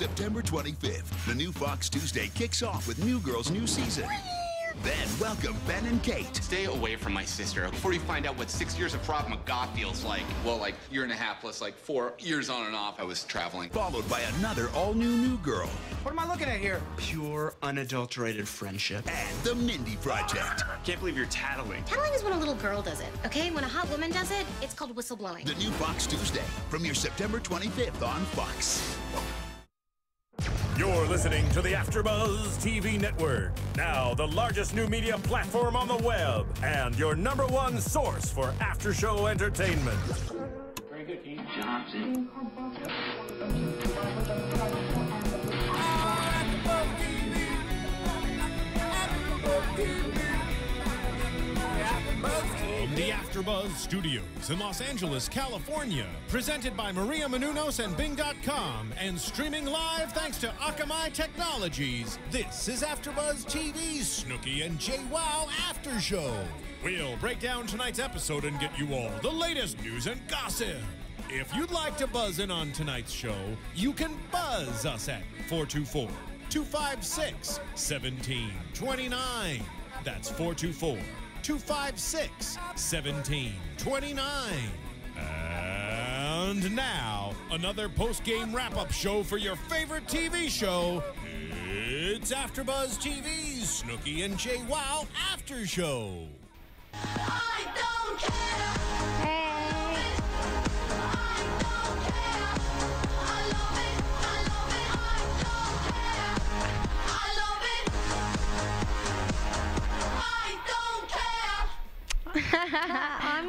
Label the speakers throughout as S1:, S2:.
S1: September 25th, the new Fox Tuesday kicks off with New Girl's new season. Then welcome Ben and Kate.
S2: Stay away from my sister before you find out what 6 years of Krav Maga feels like. Well, like year and a half plus like 4 years on and off I was traveling.
S1: Followed by another all-new New Girl.
S3: What am I looking at here? Pure, unadulterated friendship.
S1: And the Mindy Project.
S2: Can't believe you're tattling.
S4: Tattling is when a little girl does it, okay? When a hot woman does it, it's called whistleblowing.
S1: The new Fox Tuesday, premieres September 25th on Fox.
S5: You're listening to the AfterBuzz TV Network, now the largest new media platform on the web, and your #1 source for after-show entertainment.
S6: Very good, Keith Johnson.
S7: From the AfterBuzz Studios in Los Angeles, California, presented by Maria Menounos and Bing.com, and streaming live thanks to Akamai Technologies, this is AfterBuzz TV's Snooki and Jwoww After Show. We'll break down tonight's episode and get you all the latest news and gossip. If you'd like to buzz in on tonight's show, you can buzz us at 424-256-1729. That's 424-256-1729. And now, another post-game wrap-up show for your favorite TV show. It's AfterBuzz TV's Snooki and Jwoww After Show.
S8: I don't care. Hey.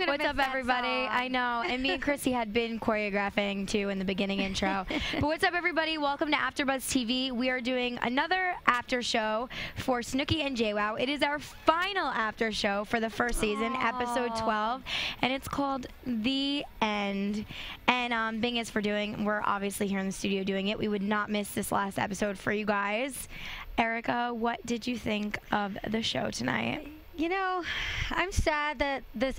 S9: What's up, everybody? I know, and me and Chrissy had been choreographing too in the beginning intro. But what's up, everybody? Welcome to AfterBuzz TV. We are doing another after show for Snooki and Jwoww. It is our final after show for the first season, episode 12, and it's called The End. And Bing is for doing. We're obviously here in the studio doing it. We would not miss this last episode for you guys. Erika, what did you think of the show tonight?
S10: You know, I'm sad that this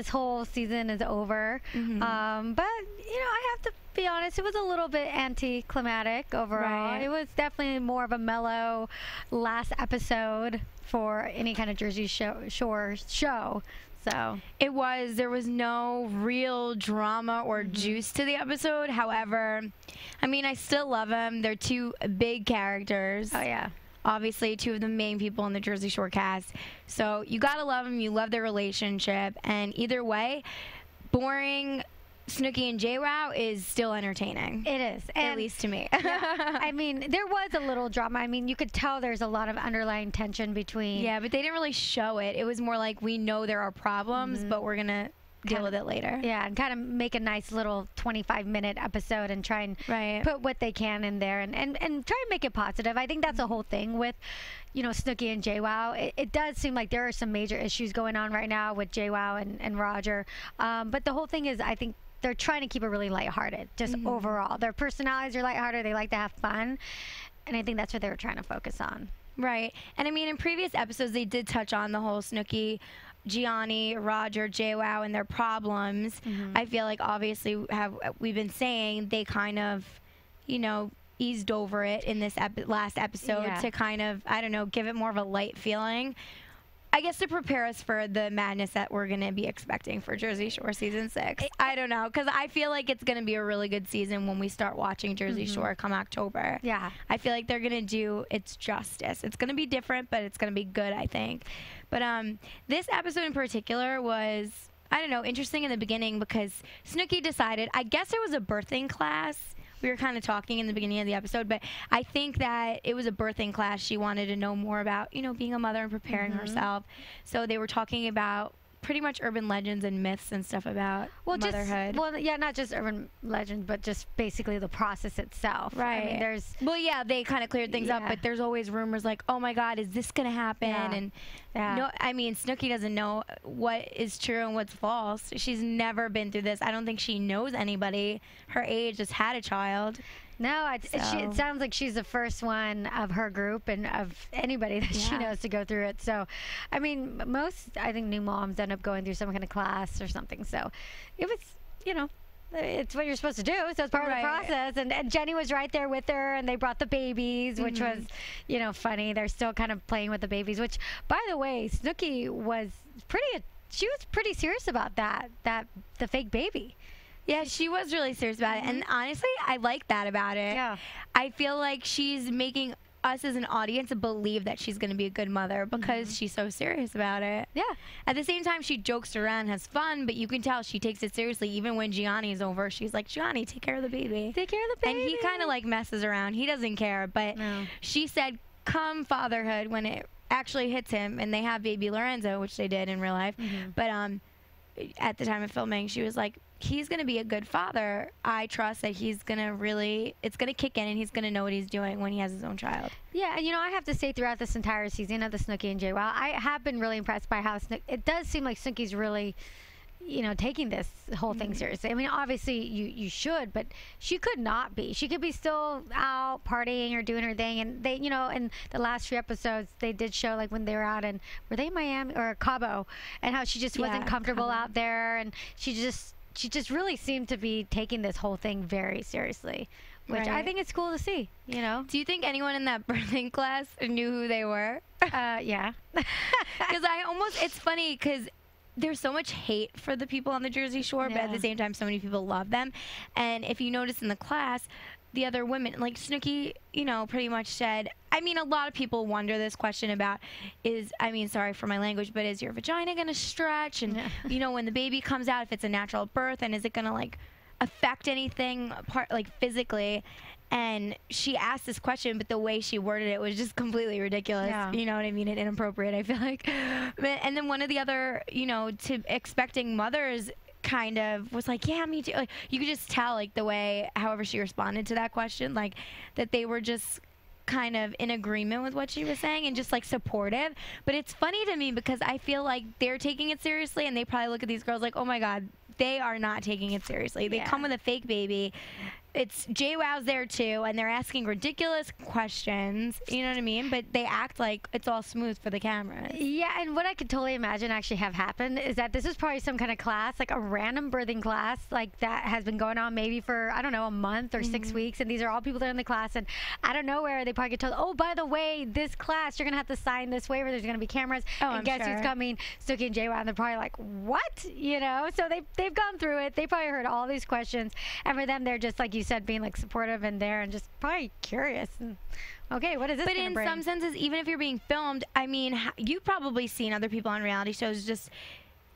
S10: whole season is over. But, you know, I have to be honest, it was a little bit anticlimactic overall. Right. It was definitely more of a mellow last episode for any kind of Jersey Shore show. So
S9: it was. There was no real drama or juice to the episode. However, I mean, I still love them. They're two big characters.
S10: Oh, yeah.
S9: Obviously, two of the main people in the Jersey Shore cast. So you gotta love them. You love their relationship. And either way, boring Snooki and Jwoww is still entertaining.
S10: It is.
S9: At least to me.
S10: Yeah, I mean, there was a little drama. I mean, you could tell there's a lot of underlying tension between.
S9: Yeah, but they didn't really show it. It was more like, we know there are problems, but we're going to deal with it later.
S10: Yeah, and kind of make a nice little 25-minute episode and try and put what they can in there and try and make it positive. I think that's the whole thing with, you know, Snooki and Jwoww. It does seem like there are some major issues going on right now with Jwoww and Roger. But the whole thing is, I think they're trying to keep it really lighthearted, just overall. Their personalities are lighthearted. They like to have fun. And I think that's what they were trying to focus on.
S9: Right. And I mean, in previous episodes, they did touch on the whole Snooki, Gianni, Roger, Jwoww, and their problems. I feel like, obviously, we've been saying, they kind of, you know, eased over it in this last episode to kind of, I don't know, give it more of a light feeling. I guess to prepare us for the madness that we're going to be expecting for Jersey Shore Season 6. I don't know, because I feel like it's going to be a really good season when we start watching Jersey Shore come October.
S10: Yeah.
S9: I feel like they're going to do its justice. It's going to be different, but it's going to be good, I think. But this episode in particular was, I don't know, interesting in the beginning because Snooki decided, I guess it was a birthing class. We were kind of talking in the beginning of the episode, but I think that it was a birthing class. She wanted to know more about, you know, being a mother and preparing herself. So they were talking about pretty much urban legends and myths and stuff about motherhood.
S10: Not just urban legends, but just basically the process itself.
S9: Right.
S10: I mean, there's...
S9: Well, yeah, they kind of cleared things up, but there's always rumors like, oh, my God, is this going to happen? And no, I mean, Snooki doesn't know what is true and what's false. She's never been through this. I don't think she knows anybody her age that's had a child.
S10: No, it sounds like she's the first one of her group and of anybody that she knows to go through it. So, I mean, most, I think, new moms end up going through some kind of class or something. So, it was, you know, it's what you're supposed to do, so it's part of the process. And Jenny was right there with her, and they brought the babies, which was, you know, funny. They're still kind of playing with the babies, which, by the way, Snooki was she was pretty serious about the fake baby.
S9: Yeah, she was really serious about it. And honestly, I like that about it. Yeah. I feel like she's making us as an audience believe that she's going to be a good mother because she's so serious about it. Yeah. At the same time, she jokes around, has fun, but you can tell she takes it seriously. Even when Gianni's over, she's like, Gianni, take care of the baby.
S10: Take care of the baby.
S9: And he kind of like messes around. He doesn't care. But she said, come fatherhood, when it actually hits him, and they have baby Lorenzo, which they did in real life. But at the time of filming, she was like, he's going to be a good father. I trust that he's going to really, it's going to kick in and he's going to know what he's doing when he has his own child.
S10: Yeah, and you know, I have to say throughout this entire season of the Snooki and Jwoww, I have been really impressed by how it does seem like Snooki's really, you know, taking this whole thing seriously. I mean, obviously you should, but she could not be. She could be still out partying or doing her thing. And they, you know, in the last few episodes, they did show like when they were out in, were they Miami or Cabo, and how she just wasn't comfortable out there, and she just really seemed to be taking this whole thing very seriously, which I think it's cool to see, you know.
S9: Do you think anyone in that birthing class knew who they were?
S10: Yeah.
S9: Because it's funny because there's so much hate for the people on the Jersey Shore, but at the same time, so many people love them. And if you notice in the class, the other women, like Snooki, you know, pretty much said, I mean, a lot of people wonder this question about sorry for my language, but is your vagina going to stretch? And, you know, when the baby comes out, if it's a natural birth, and is it going to, like, affect anything, physically? And she asked this question, but the way she worded it was just completely ridiculous. Yeah. You know what I mean? And inappropriate, I feel like. And then one of the other, you know, to expecting mothers kind of was like, yeah, me too. Like, you could just tell, like, the way, however she responded to that question, like, that they were just kind of in agreement with what she was saying and just, like, supportive. But it's funny to me because I feel like they're taking it seriously, and they probably look at these girls like, oh my God, they are not taking it seriously. They come with a fake baby. It's Jwoww's there too, and they're asking ridiculous questions, you know what I mean? But they act like it's all smooth for the cameras.
S10: Yeah, and what I could totally imagine actually have happened is that this is probably some kind of class, like a random birthing class, like that has been going on maybe for, I don't know, a month or 6 weeks, and these are all people that are in the class, and out of nowhere they probably get told, oh, by the way, this class, you're going to have to sign this waiver, there's going to be cameras, and guess who's coming? Snooki and Jwoww, and they're probably like, what? You know? So they've gone through it, they probably heard all these questions, and for them, they're just, like you said, being like supportive and there and just probably curious and okay, what is this?
S9: But in some senses, even if you're being filmed, I mean, you've probably seen other people on reality shows just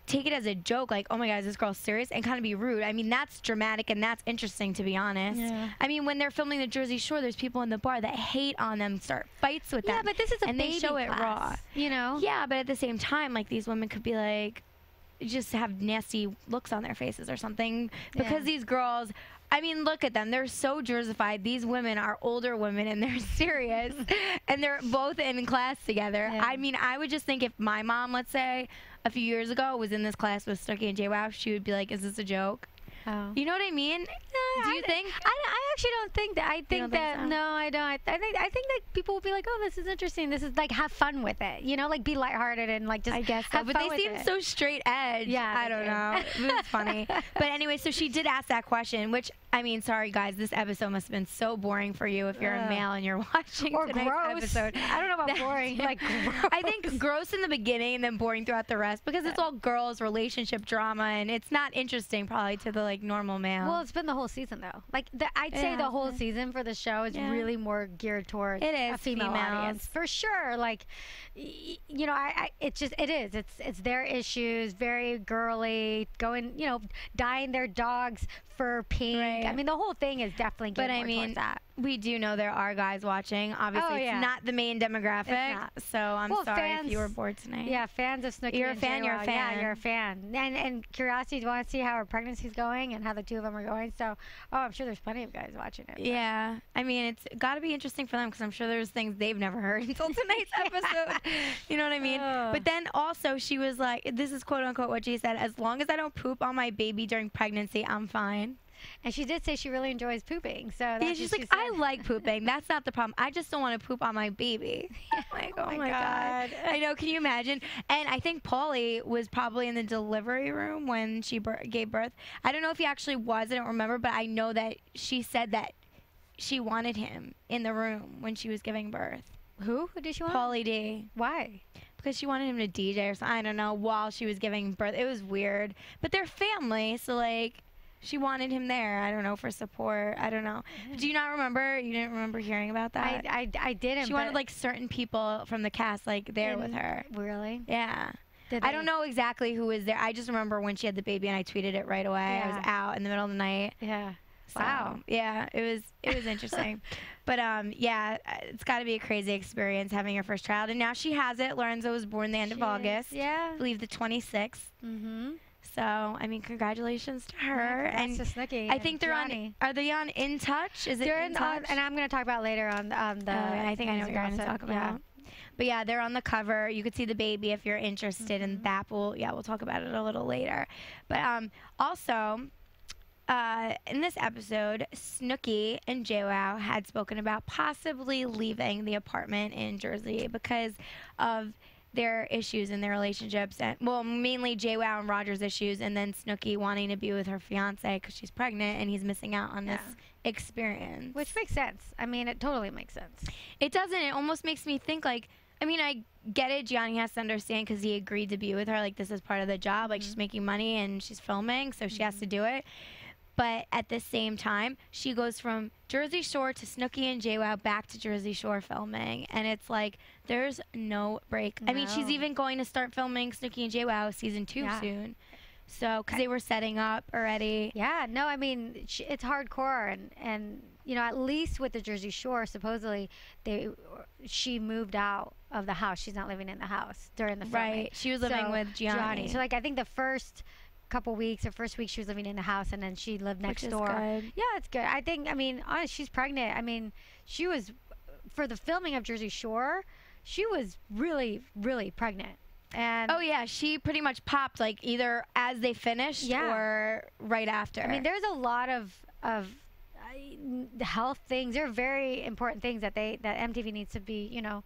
S9: take it as a joke, like, oh my God, is this girl serious, and kind of be rude. I mean, that's dramatic and that's interesting, to be honest. Yeah. I mean, when they're filming the Jersey Shore, there's people in the bar that hate on them, start fights with them.
S10: Yeah, but this is a
S9: and
S10: baby
S9: they show
S10: class,
S9: it raw,
S10: you know.
S9: Yeah, but at the same time, like, these women could be like, just have nasty looks on their faces or something because these girls, I mean, look at them. They're so Jersified. These women are older women, and they're serious, and they're both in class together. Yeah. I mean, I would just think if my mom, let's say, a few years ago was in this class with Snooki and Jwoww, she would be like, is this a joke? Oh. You know what I mean? Do you think?
S10: I actually don't think that. I think that so? No, I don't. I think that people will be like, oh, this is interesting. This is like, have fun with it. You know, like be lighthearted and like just.
S9: I guess so, but they seem so straight edge. Yeah, I don't know. It was funny. But anyway, so she did ask that question, which, I mean, sorry guys, this episode must have been so boring for you if you're a male and you're watching
S10: or
S9: tonight's
S10: gross
S9: episode.
S10: I don't know about boring. Like gross.
S9: I think gross in the beginning and then boring throughout the rest because it's all girls relationship drama and it's not interesting probably to the like normal male.
S10: Well, it's been the whole season though. Like I'd say the whole season for the show is really more geared towards a female audience for sure. Like, you know, it's their issues, very girly, going, you know, dyeing their dogs fur pink. Right. I mean, the whole thing is definitely geared more towards that.
S9: We do know there are guys watching. Obviously, it's not the main demographic. So I'm sorry if you were bored tonight.
S10: Yeah, fans of Snooki.
S9: You're a fan. You're a fan.
S10: Yeah, you're a fan. And curiosity to want to see how her pregnancy's going and how the two of them are going. So, I'm sure there's plenty of guys watching it.
S9: Yeah, I mean, it's got to be interesting for them because I'm sure there's things they've never heard until tonight's episode. You know what I mean? But then also she was like, this is quote unquote what she said: as long as I don't poop on my baby during pregnancy, I'm fine.
S10: And she did say she really enjoys pooping. So that's
S9: yeah, she's like, I like pooping. That's not the problem. I just don't want to poop on my baby. Like, oh my God. I know. Can you imagine? And I think Paulie was probably in the delivery room when she gave birth. I don't know if he actually was. I don't remember. But I know that she said that she wanted him in the room when she was giving birth.
S10: Who did she want?
S9: Paulie D.
S10: Why?
S9: Because she wanted him to DJ or something. I don't know. While she was giving birth. It was weird. But they're family. So, like, she wanted him there. I don't know, for support. I don't know. Do you not remember? You didn't remember hearing about that?
S10: I didn't.
S9: She wanted, like, certain people from the cast, like, there with her.
S10: Really?
S9: Yeah. I don't know exactly who was there. I just remember when she had the baby and I tweeted it right away.
S10: Yeah.
S9: I was out in the middle of the night.
S10: Yeah.
S9: So,
S10: wow.
S9: Yeah, it was interesting. But yeah, it's got to be a crazy experience having your first child. And now she has it. Lorenzo was born the end of August.
S10: Yeah.
S9: I believe the 26th.
S10: Mm-hmm.
S9: So, I mean, congratulations to her.
S10: Yeah,
S9: and
S10: to Snooki
S9: I think they're
S10: Johnny.
S9: on. Are they on In Touch? Is it
S10: they're
S9: In Touch?
S10: and I'm going to talk about later on the.
S9: I think I know what you're going to talk about.
S10: Yeah.
S9: But yeah, they're on the cover. You could see the baby if you're interested in that. We'll talk about it a little later. But also, in this episode, Snooki and Jwoww had spoken about possibly leaving the apartment in Jersey because of their issues in their relationships. And, well, mainly Jwoww and Roger's issues, and then Snooki wanting to be with her fiance because she's pregnant and he's missing out on this experience.
S10: Which makes sense. I mean, it totally makes sense.
S9: It doesn't. It almost makes me think, like, I mean, I get it. Gianni has to understand because he agreed to be with her. Like, this is part of the job. Like, she's making money and she's filming, so she has to do it. But at the same time, she goes from Jersey Shore to Snooki and Jwoww back to Jersey Shore filming. And it's like, there's no break. No. I mean, she's even going to start filming Snooki and Jwoww season 2 soon. So, because they were setting up already.
S10: Yeah, no, I mean, it's hardcore. And you know, at least with the Jersey Shore, supposedly, she moved out of the house. She's not living in the house during the filming.
S9: Right. She was living with Gianni.
S10: So, like, I think the first couple weeks or first week she was living in the house, and then she lived next door.
S9: Good.
S10: Yeah, it's good. I think, I mean, honestly, she's pregnant. I mean, she was, for the filming of Jersey Shore, she was really, really pregnant. And
S9: oh yeah, she pretty much popped like either as they finished or right after.
S10: I mean, there's a lot of health things. There are very important things that MTV needs to be, you know,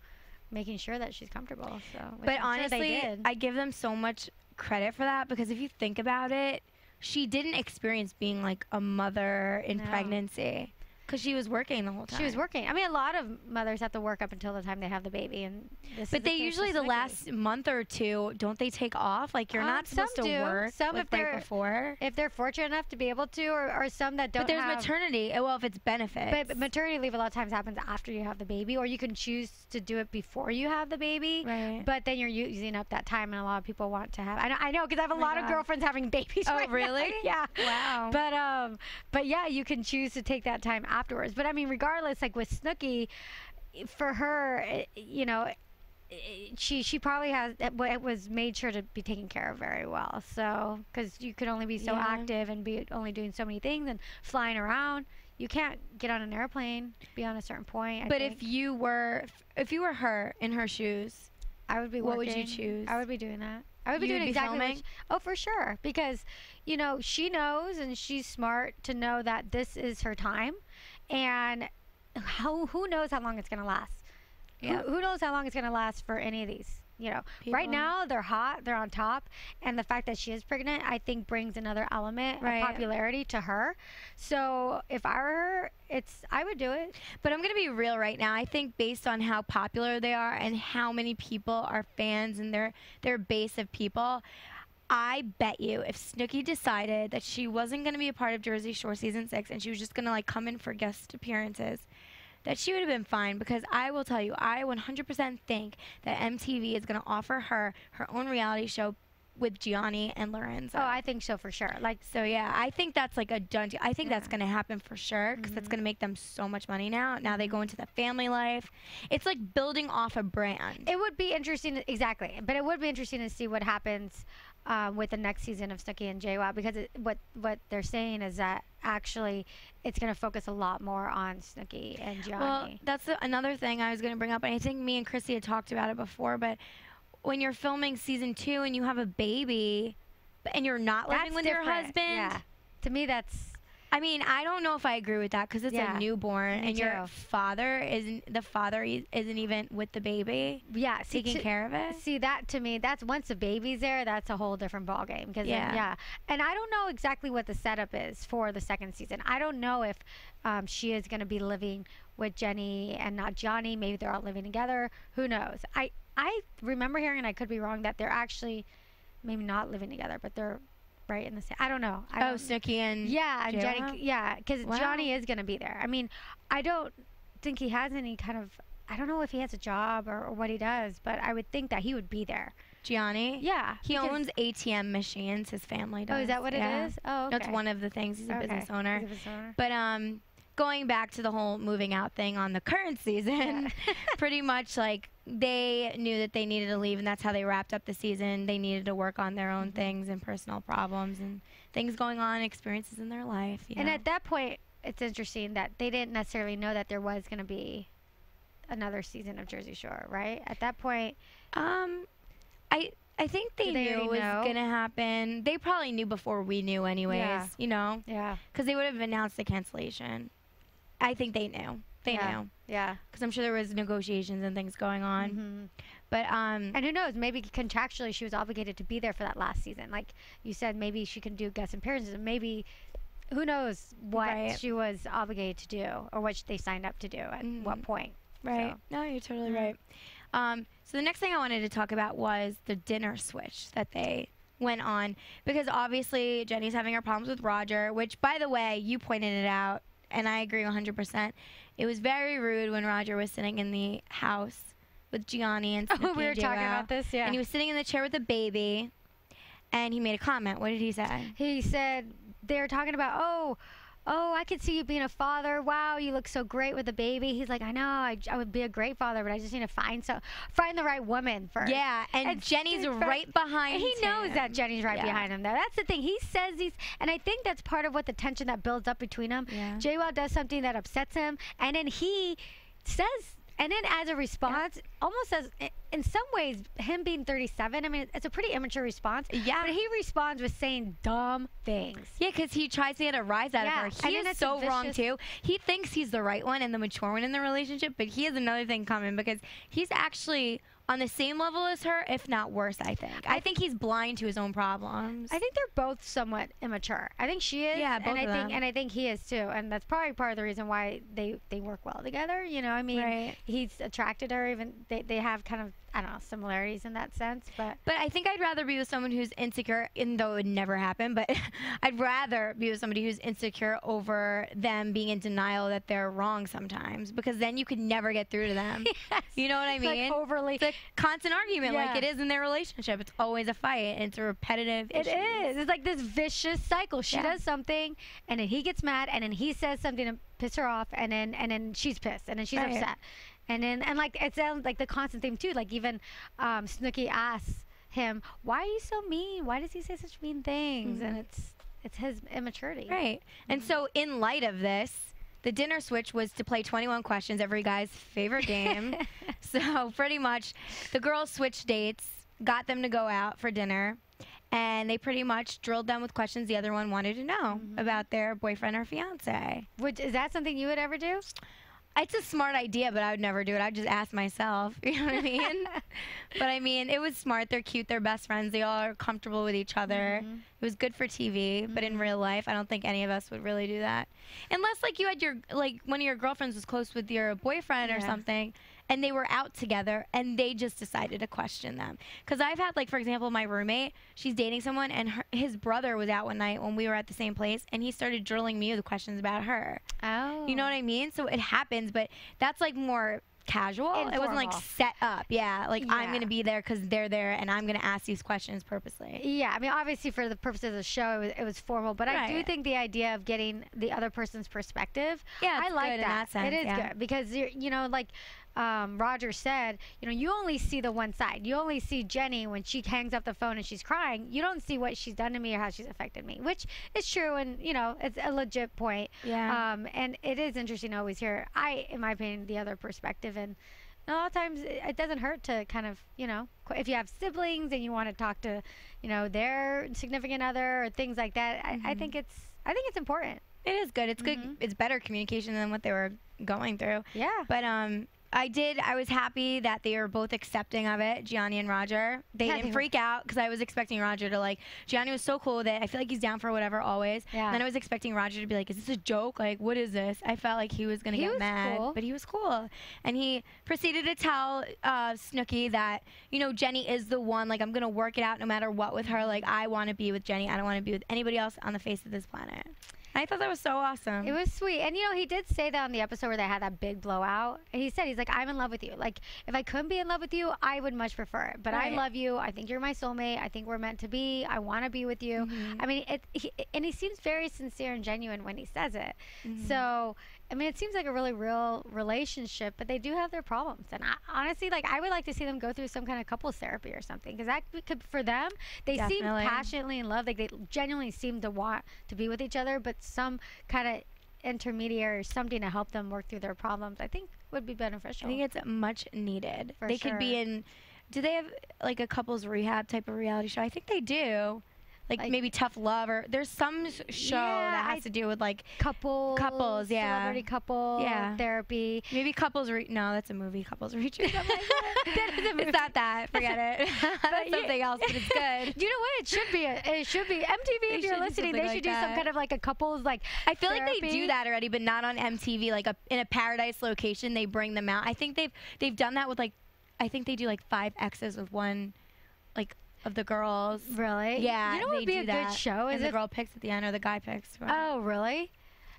S10: making sure that she's comfortable. So,
S9: but honestly, I give them so much credit for that because if you think about it, she didn't experience being like a mother in pregnancy. Because she was working the whole time.
S10: She was working. I mean, a lot of mothers have to work up until the time they have the baby, and
S9: but they usually the last month or two, don't they take off? Like you're not supposed to work.
S10: Some
S9: like,
S10: if they're
S9: right before,
S10: if they're fortunate enough to be able to, or some that don't.
S9: But there's maternity. Well, if it's benefits.
S10: But maternity leave a lot of times happens after you have the baby, or you can choose to do it before you have the baby.
S9: Right.
S10: But then you're using up that time, and a lot of people want to have. I know because I have a lot of girlfriends having babies.
S9: Oh,
S10: right
S9: really?
S10: Now. Yeah.
S9: Wow.
S10: But yeah, you can choose to take that time afterwards. But I mean, regardless, like with Snooki, for her, you know, she probably has it was made sure to be taken care of very well. So because you could only be so active and be only doing so many things and flying around, you can't get on an airplane beyond a certain point.
S9: But if you were her in her shoes,
S10: I would be.
S9: What would you choose?
S10: I would be doing that. I would be doing exactly. Oh, for sure, because you know she knows and she's smart to know that this is her time. And who knows how long it's going to last? Yeah. Who knows how long it's going to last for any of these? You know, right now they're hot, they're on top, and the fact that she is pregnant, I think, brings another element of popularity to her. So if I were her, I would do it.
S9: But I'm going to be real right now. I think based on how popular they are and how many people are fans and their base of people, I bet you if Snooki decided that she wasn't going to be a part of Jersey Shore season 6 and she was just going to like come in for guest appearances, that she would have been fine because I will tell you, I 100% think that MTV is going to offer her own reality show with Gianni and Lorenzo.
S10: Oh, I think so for sure. Like,
S9: so yeah, I think that's like a done deal. I think that's going to happen for sure because that's going to make them so much money now. Now they go into the family life. It's like building off a brand.
S10: It would be interesting, exactly. But it would be interesting to see what happens with the next season of Snooki and Jwoww because what they're saying is that actually it's going to focus a lot more on Snooki and Gianni.
S9: Well, that's another thing I was going to bring up, and I think me and Chrissy had talked about it before, but when you're filming season 2 and you have a baby and you're not living with your husband.
S10: Yeah. To me, that's
S9: I mean, I don't know if I agree with that because it's a newborn, and your father isn't even with the baby.
S10: Yeah,
S9: taking care of it.
S10: See, that to me, that's once the baby's there, that's a whole different ballgame. And I don't know exactly what the setup is for the second season. I don't know if she is going to be living with Jenny and not Johnny. Maybe they're all living together. Who knows? I remember hearing, and I could be wrong, that they're actually maybe not living together, but they're right in the same. I don't know.
S9: Snooki and
S10: and Jenny. Yeah, because Johnny is going to be there. I mean, I don't think he has any kind of. I don't know if he has a job or what he does, but I would think that he would be there.
S9: Gianni?
S10: Yeah.
S9: He owns ATM machines. His family does.
S10: Oh, is that what it is? Oh, okay.
S9: That's one of the things. He's a business owner.
S10: He's a business owner.
S9: But going back to the whole moving out thing on the current season, pretty much like they knew that they needed to leave, and that's how they wrapped up the season. They needed to work on their own things and personal problems and things going on, experiences in their life.
S10: And at that point, it's interesting that they didn't necessarily know that there was going to be another season of Jersey Shore, right? At that point,
S9: I think they knew it was going to happen. They probably knew before we knew anyways, you know?
S10: Yeah.
S9: Because they would have announced the cancellation. I think they knew. They knew.
S10: Yeah.
S9: Because I'm sure there was negotiations and things going on. But
S10: and who knows? Maybe contractually she was obligated to be there for that last season. Like you said, maybe she can do guest appearances. And maybe, who knows what she was obligated to do or what they signed up to do at what point.
S9: Right. So. No, you're totally right. So the next thing I wanted to talk about was the dinner switch that they went on. Because obviously Jenny's having her problems with Roger, which, by the way, you pointed it out. And I agree 100%. It was very rude when Roger was sitting in the house with Gianni and Snooki.
S10: We were talking about this,
S9: And he was sitting in the chair with the baby, and he made a comment. What did he say?
S10: He said, they were talking about, oh, I could see you being a father. Wow, you look so great with a baby. He's like, I know, I would be a great father, but I just need to find the right woman first.
S9: Yeah, and Jenny's right behind him.
S10: He knows that Jenny's right behind him, though. That's the thing. He says these, and I think that's part of what the tension that builds up between them. Jwoww does something that upsets him, and then he says, and then as a response, almost as, in some ways, him being 37, I mean, it's a pretty immature response. Yeah. But he responds with saying dumb things.
S9: Yeah, because he tries to get a rise out of her. He is so wrong, too. He thinks he's the right one and the mature one in the relationship, but he has another thing coming because he's actually on the same level as her, if not worse, I think. I think he's blind to his own problems.
S10: I think they're both somewhat immature. I think she is,
S9: both of them.
S10: And I think he is too. And that's probably part of the reason why they work well together. You know, I mean, he's attracted her. Even they have kind of, I don't know, similarities in that sense. But
S9: I think I'd rather be with someone who's insecure, even though it would never happen. But I'd rather be with somebody who's insecure over them being in denial that they're wrong sometimes, because then you could never get through to them. You know what I mean?
S10: Like overly.
S9: It's a constant argument, like it is in their relationship. It's always a fight, and it's a repetitive.
S10: It is. It's like this vicious cycle. She does something, and then he gets mad, and then he says something to piss her off, and then she's pissed, and then she's upset. And like it sounds like the constant theme too. Like even Snooki asks him, "Why are you so mean? Why does he say such mean things?" And it's his immaturity.
S9: Right. And so in light of this, the dinner switch was to play 21 questions, every guy's favorite game. So pretty much the girls switched dates, got them to go out for dinner, and they pretty much drilled them with questions the other one wanted to know about their boyfriend or fiance.
S10: Is that something you would ever do?
S9: It's a smart idea, but I would never do it. I'd just ask myself. You know what I mean? But I mean, it was smart. They're cute. They're best friends. They all are comfortable with each other. It was good for TV, but in real life, I don't think any of us would really do that. Unless, like, you had one of your girlfriends was close with your boyfriend or something, and they were out together, and they just decided to question them. Because I've had, like, for example, my roommate, she's dating someone, and his brother was out one night when we were at the same place, and he started drilling me with questions about her.
S10: Oh.
S9: You know what I mean? So it happens, but that's, like, more casual.
S10: Informal.
S9: It wasn't, like, set up. I'm going to be there because they're there, and I'm going to ask these questions purposely.
S10: Yeah, I mean, obviously for the purposes of the show, it was formal, but I do think the idea of getting the other person's perspective, I like that.
S9: In that sense,
S10: it is good because, you know, like Roger said, you know, you only see the one side. You only see Jenny when she hangs up the phone and she's crying. You don't see what she's done to me or how she's affected me, which is true, and, you know, it's a legit point.
S9: Yeah.
S10: And it is interesting to always hear, in my opinion, the other perspective. And a lot of times it doesn't hurt to kind of, you know, if you have siblings and you want to talk to, you know, their significant other or things like that, I think it's important.
S9: It is good. It's good. It's better communication than what they were going through.
S10: Yeah.
S9: But I was happy that they were both accepting of it, Gianni and Roger. They didn't freak out because I was expecting Roger to like, Gianni was so cool with it. I feel like he's down for whatever always. Yeah. And then I was expecting Roger to be like, is this a joke? Like, what is this? I felt like he was going to get mad. But he was cool. And he proceeded to tell Snooki that, you know, Jenny is the one. Like, I'm going to work it out no matter what with her. Like, I want to be with Jenny. I don't want to be with anybody else on the face of this planet. I thought that was so awesome.
S10: It was sweet. And, you know, he did say that on the episode where they had that big blowout. And he said, he's like, I'm in love with you. Like, if I couldn't be in love with you, I would much prefer it. But I love you. I think you're my soulmate. I think we're meant to be. I want to be with you. I mean, he seems very sincere and genuine when he says it. So, I mean, it seems like a really real relationship, but they do have their problems. And honestly, like, I would like to see them go through some kind of couples therapy or something. Because that could, for them, they seem passionately in love. Like, they genuinely seem to want to be with each other, but some kind of intermediary or something to help them work through their problems, I think would be beneficial.
S9: I think it's much needed.
S10: They
S9: could be in, do they have, like, a couples rehab type of reality show? I think they do. Like maybe Tough Love, or there's some show that has to do with like
S10: couples,
S9: celebrity
S10: couple therapy.
S9: Maybe Couples Reach. No, that's a movie. Couples Reach. It's not that. Forget it. That's something else, but it's good.
S10: You know what? It should be. It should be MTV. If you're listening, they should do some kind of like a couples like.
S9: I feel like they do that already, but not on MTV. Like in a paradise location, they bring them out. I think they've done that with like, I think they do like 5 exes with one, like. Of the girls.
S10: Really?
S9: Yeah.
S10: You know what would be a good show?
S9: Is the girl picks at the end or the guy picks? Right?
S10: Oh, really?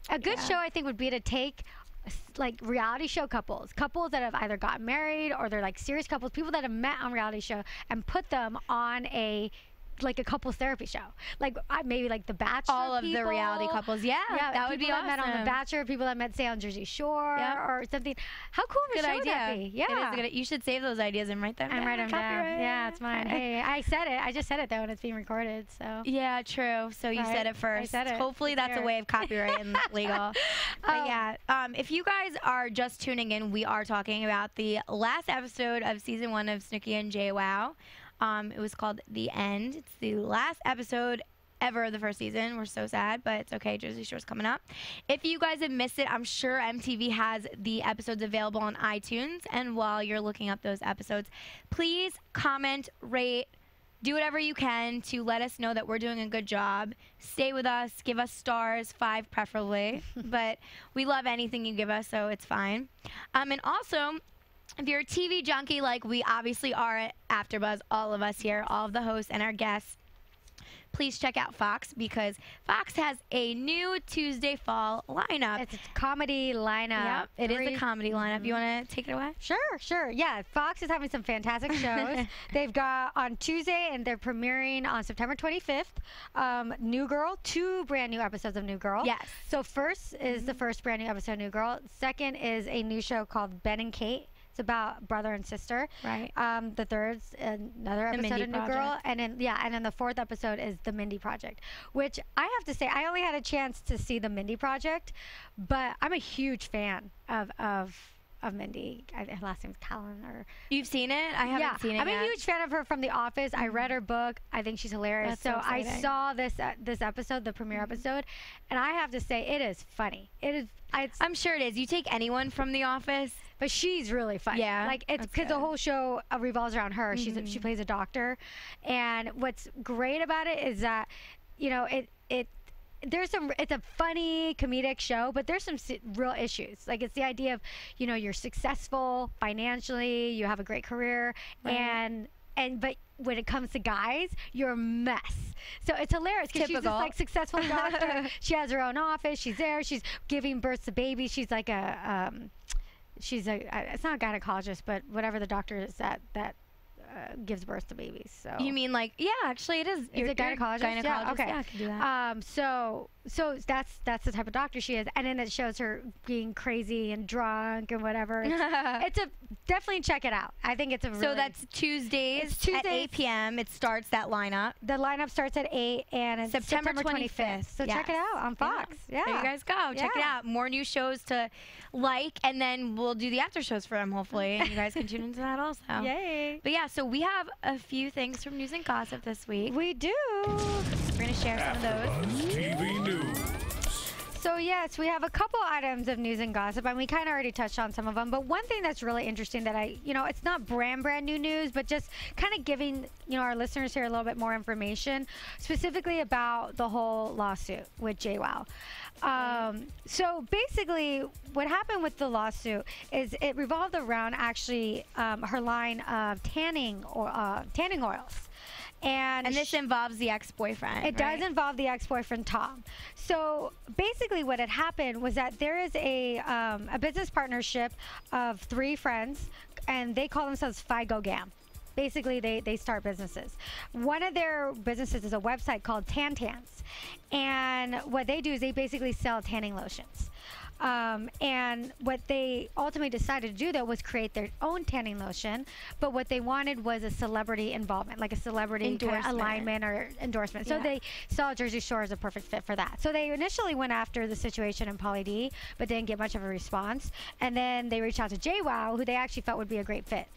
S10: A good show, I think, would be to take like reality show couples that have either gotten married or they're like serious couples, people that have met on reality show, and put them on a couples therapy show, like maybe like The Bachelor.
S9: All of the reality couples, that would be awesome.
S10: People that met on The Bachelor, people that met, say, on Jersey Shore or something. How cool of a show would that be? Yeah,
S9: it is good. You should save those ideas and write them down.
S10: And write them down. Yeah, it's mine. Hey, I said it. I just said it though, and it's being recorded. So
S9: yeah, true. So you said it first. I said it. Hopefully that's a way of copyright and legal. But yeah, if you guys are just tuning in, we are talking about the last episode of season 1 of Snooki and Jwoww. It was called The End. It's the last episode ever of the first season. We're so sad, but it's okay. Jersey Shore's coming up. If you guys have missed it, I'm sure MTV has the episodes available on iTunes. And while you're looking up those episodes, please comment, rate, do whatever you can to let us know that we're doing a good job. Stay with us. Give us stars, 5 preferably. But we love anything you give us, so it's fine. And also, if you're a TV junkie like we obviously are at AfterBuzz, all of us here, all of the hosts and our guests, please check out Fox, because Fox has a new Tuesday fall lineup.
S10: It's a comedy lineup.
S9: Yep, it is a comedy lineup. You want to take it away?
S10: Sure. Yeah, Fox is having some fantastic shows. They've got on Tuesday, and they're premiering on September 25th, New Girl, 2 brand new episodes of New Girl.
S9: Yes.
S10: So first is the first brand new episode of New Girl. Second is a new show called Ben and Kate. It's about brother and sister.
S9: Right.
S10: The third's another episode of New Girl, and then the 4th episode is the Mindy Project, which I have to say I only had a chance to see the Mindy Project, but I'm a huge fan of Mindy. Her last name's Callan.
S9: You've seen it? I haven't seen it.
S10: I'm a huge fan of her from The Office. I read her book. I think she's hilarious.
S9: That's so
S10: I saw this episode, the premiere episode, and I have to say it is funny. It is.
S9: I'm sure it is. You take anyone from The Office.
S10: But she's really funny.
S9: Yeah,
S10: like it's because the whole show revolves around her. She plays a doctor, and what's great about it is that, you know, it's a funny comedic show, but there's some real issues. Like, it's the idea of, you know, you're successful financially, you have a great career, but when it comes to guys, you're a mess. So it's hilarious because she's this like successful doctor. She has her own office. She's there. She's giving birth to babies. She's like it's not a gynecologist, but whatever the doctor is that gives birth to babies. So
S9: you mean like, yeah, actually it is.
S10: Is it gynecologist?
S9: Yeah,
S10: okay.
S9: Yeah, I can do that.
S10: So that's the type of doctor she is, and then it shows her being crazy and drunk and whatever. Definitely check it out. I think it's a really,
S9: so that's Tuesdays at 8 p.m. It starts that lineup.
S10: The lineup starts at 8 and it's September 25th. So check it out on Fox. Yeah.
S9: There you guys go. Check it out. More new shows to like, and then we'll do the after shows for them hopefully, and you guys can tune into that also.
S10: Yay!
S9: But yeah, so we have a few things from news and gossip this week.
S10: We do.
S9: We're gonna share some of those.
S5: AfterBuzz TV News.
S10: So yes, we have a couple items of news and gossip, and we kind of already touched on some of them. But one thing that's really interesting that it's not brand new news, but just kind of giving our listeners here a little bit more information, specifically about the whole lawsuit with Jwoww. So basically, what happened with the lawsuit is it revolved around actually her line of tanning oils. And
S9: this involves the ex-boyfriend.
S10: It does involve the ex-boyfriend, Tom. So basically what had happened was that there is a business partnership of 3 friends, and they call themselves FIGO GAM. Basically, they start businesses. One of their businesses is a website called Tans. And what they do is they basically sell tanning lotions. And what they ultimately decided to do, though, was create their own tanning lotion. But what they wanted was a celebrity involvement, like a celebrity kind of alignment or endorsement. So they saw Jersey Shore as a perfect fit for that. So they initially went after the situation in Pauly D, but didn't get much of a response. And then they reached out to Jwoww, who they actually felt would be a great fit,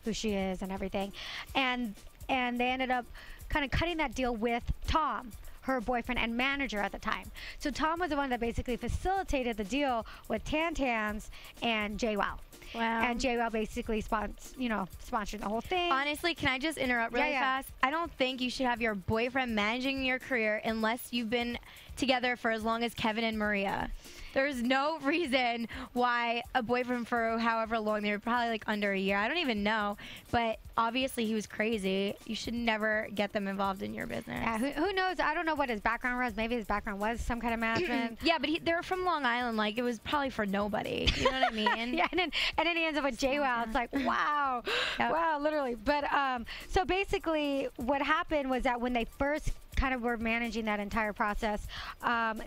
S10: who she is and everything. And they ended up kind of cutting that deal with Tom, her boyfriend and manager at the time. So Tom was the one that basically facilitated the deal with Tans and Jwoww.
S9: Wow.
S10: And Jwoww basically sponsored the whole thing.
S9: Honestly, can I just interrupt really fast? I don't think you should have your boyfriend managing your career unless you've been together for as long as Kevin and Maria. There's no reason why a boyfriend for however long, they were probably like under a year. I don't even know. But obviously he was crazy. You should never get them involved in your business.
S10: Yeah, who knows? I don't know what his background was. Maybe his background was some kind of management.
S9: Yeah, but they're from Long Island. Like, it was probably for nobody. You know what I mean?
S10: Yeah, and then he ends up with Jwoww. It's like, wow. Yep. Wow, literally. But so basically what happened was that when they first kind of were managing that entire process,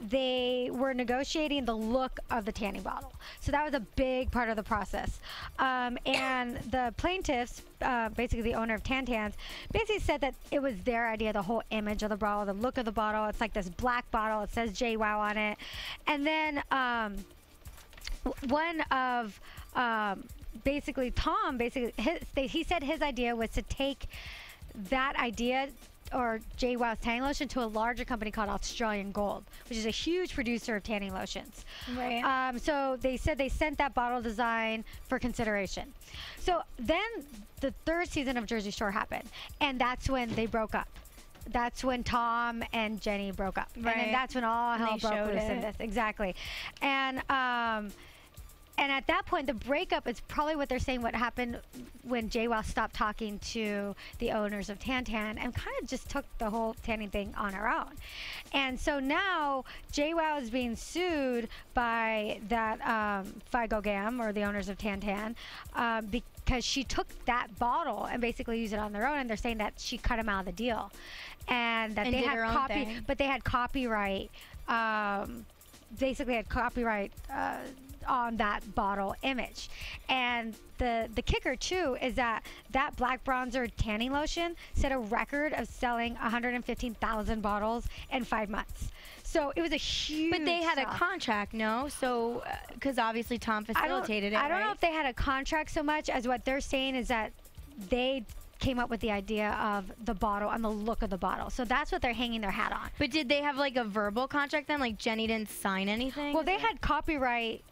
S10: they were negotiating the look of the tanning bottle. So that was a big part of the process. And the plaintiffs, basically the owner of Tans, basically said that it was their idea, the whole image of the bottle, the look of the bottle. It's like this black bottle. It says Jwoww on it. And then one of basically Tom, he said his idea was to take that idea, or Jwoww's tanning lotion, to a larger company called Australian Gold, which is a huge producer of tanning lotions.
S9: Right.
S10: So they said they sent that bottle design for consideration. So then the 3rd season of Jersey Shore happened, and that's when they broke up. That's when Tom and Jenny broke up.
S9: Right.
S10: And then that's when all hell broke loose in this. Exactly. And at that point, the breakup is probably what they're saying what happened when Jwoww stopped talking to the owners of Tan and kind of just took the whole tanning thing on her own. And so now Jwoww is being sued by that FIGO GAM, or the owners of Tan, because she took that bottle and basically used it on their own, and they're saying that she cut them out of the deal. And that they had copyright, basically had copyright on that bottle image. And the kicker too is that black bronzer tanning lotion set a record of selling 115,000 bottles in 5 months. So it was a huge
S9: But they had a contract, no? So, because obviously Tom facilitated it,
S10: I don't know if they had a contract so much as what they're saying is that they came up with the idea of the bottle and the look of the bottle. So that's what they're hanging their hat on.
S9: But did they have like a verbal contract then? Like Jenny didn't sign anything?
S10: Well, they had copyright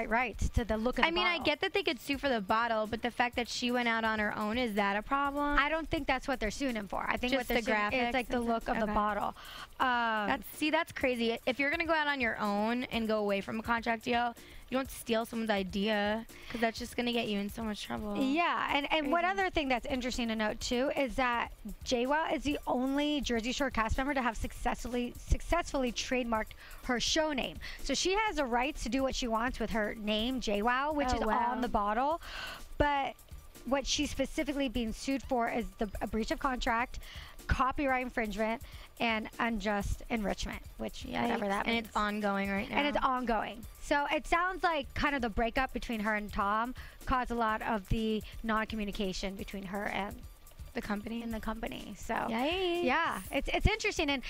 S10: rights to the look of the bottle.
S9: I get that they could sue for the bottle, but the fact that she went out on her own, is that a problem?
S10: I don't think that's what they're suing him for. I think
S9: just
S10: what they're suing is like the look of the bottle.
S9: That's crazy. If you're gonna go out on your own and go away from a contract deal, you don't steal someone's idea, because that's just going to get you in so much trouble.
S10: Yeah, and what other thing that's interesting to note, too, is that Jwoww is the only Jersey Shore cast member to have successfully trademarked her show name. So she has the rights to do what she wants with her name, Jwoww, which is on the bottle. But what she's specifically being sued for is a breach of contract, copyright infringement, and unjust enrichment, which whatever that means.
S9: And it's ongoing right now.
S10: And it's ongoing. So it sounds like kind of the breakup between her and Tom caused a lot of the non-communication between her and
S9: the company. So
S10: yeah, it's interesting. And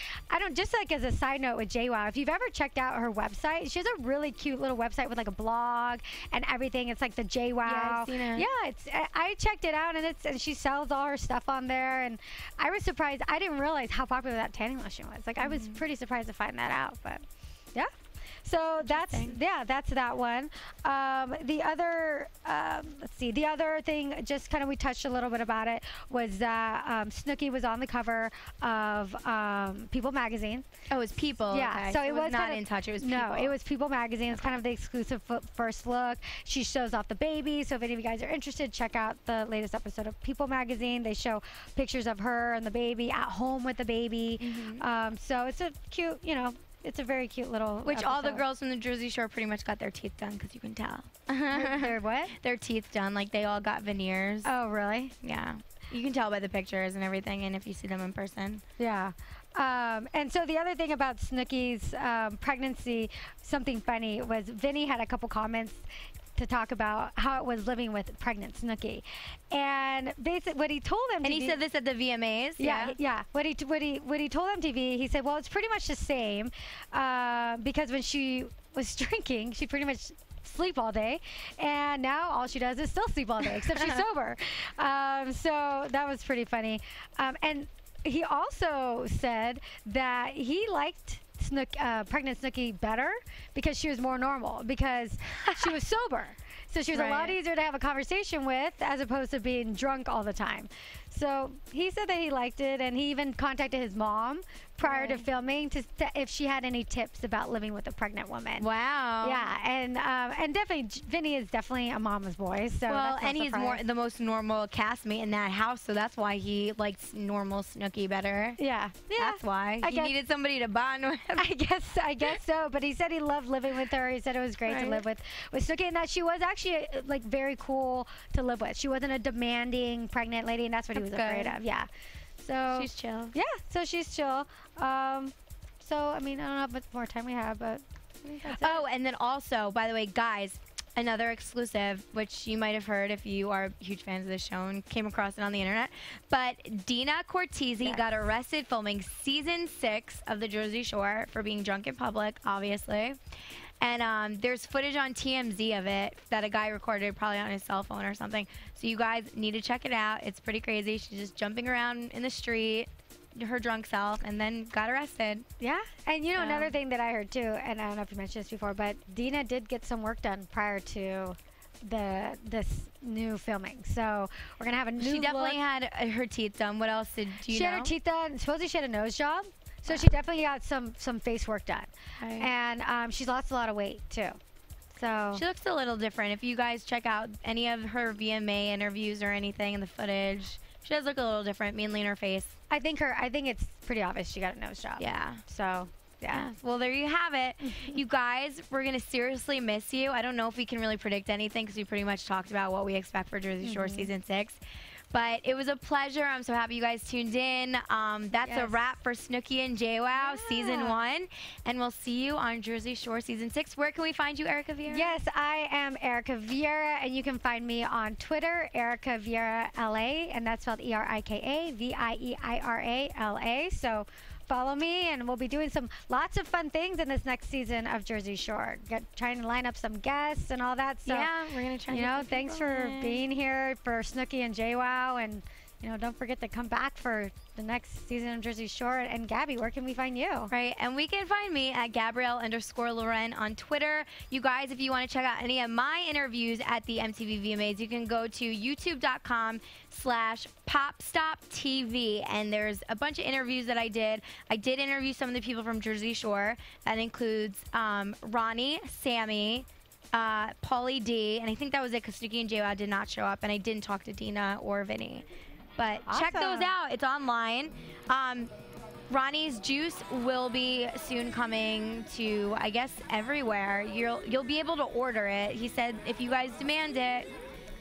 S10: just like as a side note with Jwoww, if you've ever checked out her website, she has a really cute little website with like a blog and everything. It's like the Jwoww.
S9: Yeah, I've seen it.
S10: Yeah, I checked it out, and she sells all her stuff on there. And I was surprised. I didn't realize how popular that tanning lotion was. Like I was pretty surprised to find that out. But yeah. So that's that one. The other, let's see, the other thing, just kind of we touched a little bit about it, was that Snooki was on the cover of People magazine.
S9: Oh, it was People.
S10: Yeah,
S9: okay.
S10: so it was
S9: not
S10: kind
S9: In Touch. It was People.
S10: No, it was People magazine. It's kind of the exclusive first look. She shows off the baby. So if any of you guys are interested, check out the latest episode of People magazine. They show pictures of her and the baby at home with the baby. So it's a cute, it's a very cute little episode.
S9: All the girls from the Jersey Shore pretty much got their teeth done, because you can tell.
S10: Their what?
S9: Their teeth done. Like, they all got veneers.
S10: Oh, really?
S9: Yeah. You can tell by the pictures and everything, and if you see them in person.
S10: Yeah. And so the other thing about Snooki's pregnancy, something funny, was Vinny had a couple comments to talk about how it was living with pregnant Snooki, and basically what he told MTV.
S9: And he said this at the VMAs.
S10: Yeah. What he told MTV, he said, well, it's pretty much the same, because when she was drinking, she pretty much sleep all day, and now all she does is still sleep all day, except she's sober. So that was pretty funny. And he also said that he liked pregnant Snooki better because she was more normal, because she was sober. So she was a lot easier to have a conversation with, as opposed to being drunk all the time. So he said that he liked it, and he even contacted his mom prior to filming to if she had any tips about living with a pregnant woman.
S9: Wow.
S10: Yeah, and definitely Vinny is definitely a mama's boy. So
S9: well,
S10: that's
S9: and he's the most normal castmate in that house, so that's why he likes normal Snooki better.
S10: Yeah.
S9: That's why he needed somebody to bond with.
S10: I guess so. But he said he loved living with her. He said it was great to live with Snooki, and that she was actually like very cool to live with. She wasn't a demanding pregnant lady, and that's what he was afraid of. Yeah. So
S9: she's chill.
S10: Yeah, so she's chill. So I mean, I don't know how much more time we have, but I think that's it.
S9: And then also, by the way, guys, another exclusive, which you might have heard if you are huge fans of the show and came across it on the internet. But Dina Cortese got arrested filming season 6 of The Jersey Shore for being drunk in public, obviously. And there's footage on TMZ of it that a guy recorded, probably on his cell phone or something. So you guys need to check it out. It's pretty crazy. She's just jumping around in the street, her drunk self, and then got arrested.
S10: Yeah. And another thing that I heard too, and I don't know if you mentioned this before, but Dina did get some work done prior to this new filming. So we're gonna have a new
S9: She definitely had her teeth done. What else did you know?
S10: She had her teeth done. Supposedly she had a nose job. So she definitely got some face work done.
S9: Right.
S10: And she's lost a lot of weight too. So
S9: she looks a little different. If you guys check out any of her VMA interviews or anything in the footage, she does look a little different, mainly in her face.
S10: I think it's pretty obvious she got a nose job.
S9: Yeah.
S10: So yeah.
S9: Well, there you have it. You guys, we're going to seriously miss you. I don't know if we can really predict anything, because we pretty much talked about what we expect for Jersey Shore season 6. But it was a pleasure. I'm so happy you guys tuned in. That's a wrap for Snooki and Jwoww season 1. And we'll see you on Jersey Shore season 6. Where can we find you, Erika Viera?
S10: Yes, I am Erika Viera, and you can find me on Twitter, Erika Viera LA, and that's spelled ERIKA VIEIRA LA. So follow me, and we'll be doing lots of fun things in this next season of Jersey Shore. Trying to line up some guests and all that. So
S9: yeah, we're gonna try.
S10: Thanks for being here for Snooki and Jwoww, and don't forget to come back for the next season of Jersey Shore. And Gabby, where can we find you?
S9: Right, and we can find me at Gabrielle_Loren on Twitter. You guys, if you want to check out any of my interviews at the MTV VMAs, you can go to youtube.com/PopStopTV, and there's a bunch of interviews that I did. I did interview some of the people from Jersey Shore. That includes Ronnie, Sammy, Paulie D, and I think that was it, because Snooki and Jwoww did not show up, and I didn't talk to Dina or Vinny. But check those out. It's online. Ronnie's Juice will be soon coming to, I guess, everywhere. You'll be able to order it. He said if you guys demand it,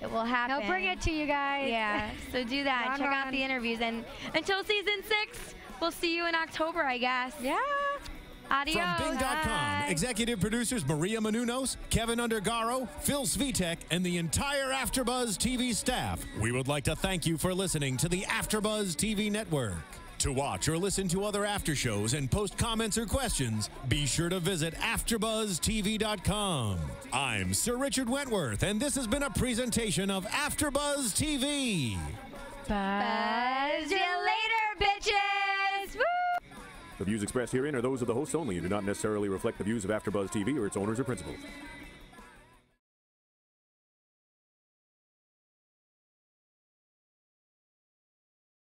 S9: it will happen.
S10: He'll bring it to you guys.
S9: Yeah, so do that. Check out the interviews. And until season 6, we'll see you in October, I guess.
S10: Yeah.
S9: Adios.
S7: From Bing.com, executive producers Maria Menounos, Kevin Undergaro, Phil Svitek, and the entire AfterBuzz TV staff, we would like to thank you for listening to the AfterBuzz TV network. To watch or listen to other after shows and post comments or questions, be sure to visit AfterBuzzTV.com. I'm Sir Richard Wentworth, and this has been a presentation of AfterBuzz TV.
S9: Buzz you later, bitches! Woo!
S11: The views expressed herein are those of the hosts only and do not necessarily reflect the views of AfterBuzz TV or its owners or principals.